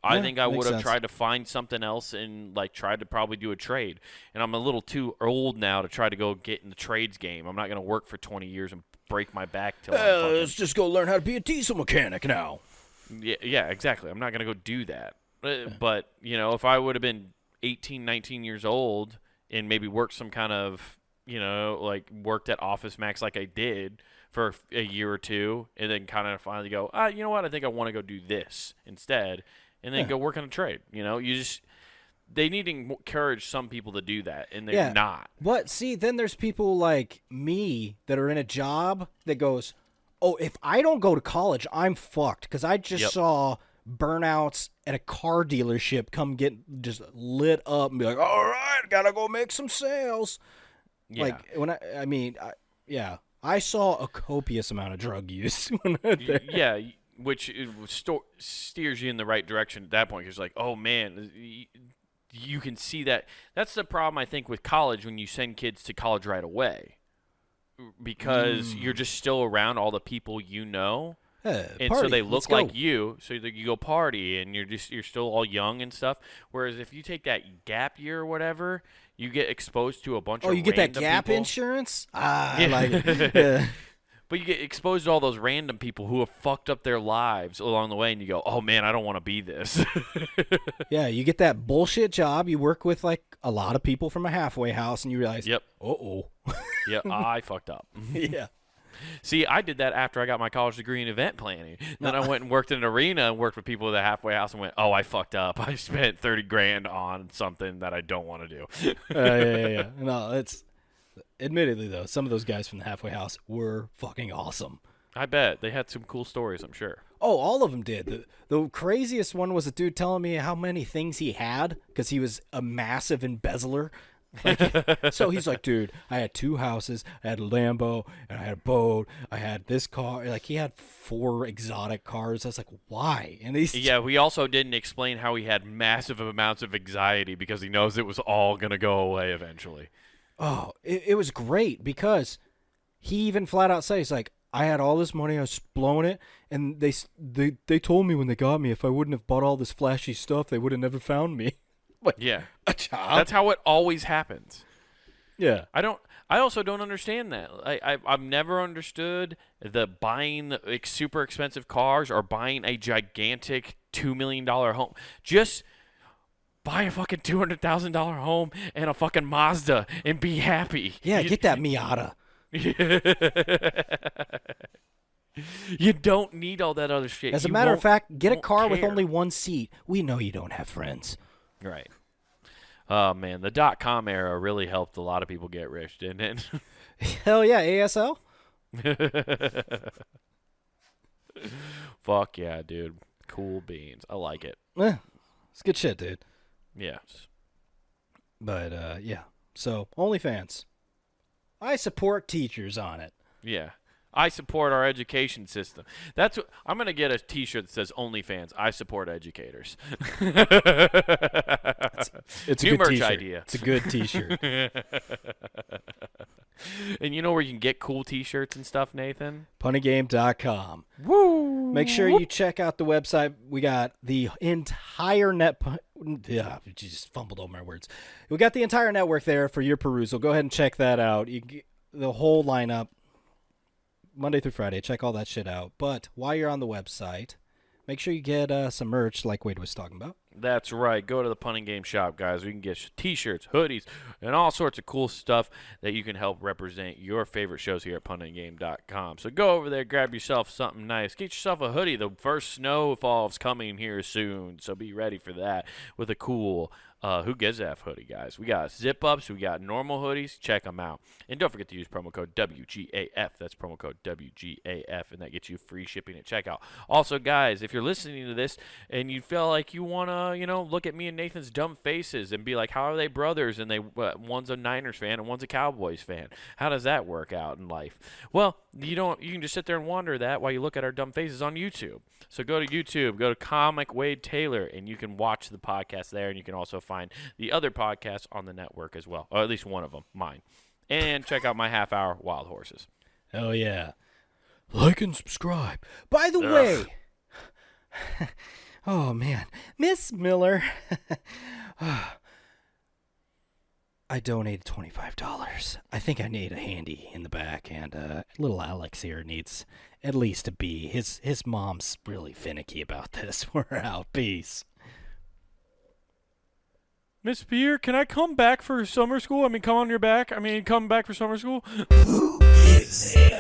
I think I would have tried to find something else and tried to probably do a trade. And I'm a little too old now to try to go get in the trades game. I'm not going to work for 20 years and break my back till let's just go learn how to be a diesel mechanic now. Yeah, exactly. I'm not going to go do that. But, if I would have been 18, 19 years old and maybe worked some kind of, worked at Office Max like I did for a year or two and then kind of finally go, you know what, I think I want to go do this instead. And then go work on a trade. They need to encourage some people to do that, and they're not. But see, then there's people like me that are in a job that goes, oh, if I don't go to college, I'm fucked. Because I just saw burnouts at a car dealership come get just lit up and be like, all right, gotta go make some sales. Yeah. I saw a copious amount of drug use when I was there. Yeah. Which steers you in the right direction at that point. Because like, oh man, you can see that. That's the problem I think with college when you send kids to college right away. because you're just still around all the people you know. And Party. so they Let's look go. like you, so that you go party, and you're still all young and stuff. Whereas if you take that gap year or whatever, you get exposed to a bunch of Oh, you get that random gap people. insurance? I Yeah. like it. Yeah. But you get exposed to all those random people who have fucked up their lives along the way, and you go, "Oh man, I don't want to be this." Yeah, you get that bullshit job. You work with like a lot of people from a halfway house, and you realize, Yep. uh-oh. Yeah, I fucked up. Yeah. See, I did that after I got my college degree in event planning. Then I went and worked in an arena and worked with people at the halfway house and went, "Oh, I fucked up. I spent $30,000 on something that I don't want to do." Yeah. No, it's admittedly though, some of those guys from the halfway house were fucking awesome. I bet they had some cool stories, I'm sure. Oh, all of them did. The craziest one was a dude telling me how many things he had because he was a massive embezzler. Like, so he's like, dude, I had 2 houses, I had a Lambo, and I had a boat, I had this car. Like, he had 4 exotic cars. I was like, why? And he's Yeah, we also didn't explain how he had massive amounts of anxiety because he knows it was all going to go away eventually. Oh, it was great because he even flat out says, he's like, I had all this money, I was blowing it, and they told me when they got me if I wouldn't have bought all this flashy stuff, they would have never found me. Like, Yeah. a job? That's how it always happens. Yeah. I also don't understand that. I've never understood the buying like, super expensive cars or buying a gigantic $2 million home. Just buy a fucking $200,000 home and a fucking Mazda and be happy. Yeah, get that Miata. You don't need all that other shit. As a You matter of won't- fact, get a won't car with care. only 1 seat. We know you don't have friends. Right. Oh, man. The .com era really helped a lot of people get rich, didn't it? Hell yeah, ASL? Fuck yeah, dude. Cool beans. I like it. It's good shit, dude. Yes. But, yeah. So, OnlyFans. I support teachers on it. Yeah. I support our education system. That's what I'm going to get a t-shirt that says OnlyFans. I support educators. It's New a good merch t-shirt. idea. It's a good t-shirt. And you know where you can get cool t-shirts and stuff, Nathan? Puntygame.com. Woo! Make sure you check out the website. We got the entire just fumbled over my words. We got the entire network there for your perusal. Go ahead and check that out. You get the whole lineup, Monday through Friday. Check all that shit out. But while you're on the website, make sure you get some merch like Wade was talking about. That's right. Go to the Punting Game shop, guys. We can get t-shirts, hoodies, and all sorts of cool stuff that you can help represent your favorite shows here at puntinggame.com. So go over there, grab yourself something nice. Get yourself a hoodie. The first snowfall is coming here soon, so be ready for that with a cool Who Gives F hoodie, guys. We got zip-ups. We got normal hoodies. Check them out. And don't forget to use promo code WGAF. That's promo code WGAF, and that gets you free shipping at checkout. Also, guys, if you're listening to this and you feel like you want to, look at me and Nathan's dumb faces and be like, how are they brothers? And one's a Niners fan and one's a Cowboys fan. How does that work out in life? Well, you can just sit there and wonder that while you look at our dumb faces on YouTube. So go to YouTube, go to Comic Wade Taylor, and you can watch the podcast there, and you can also find the other podcasts on the network as well, or at least one of them, mine. And check out my half-hour Wild Horses. Oh, yeah. Like and subscribe. By the way, oh, man. Miss Miller, I donated $25. I think I need a handy in the back, and little Alex here needs at least a B. His mom's really finicky about this. We're out. Peace. Miss Beer, can I come back for summer school? Come on your back? Come back for summer school? Who is him?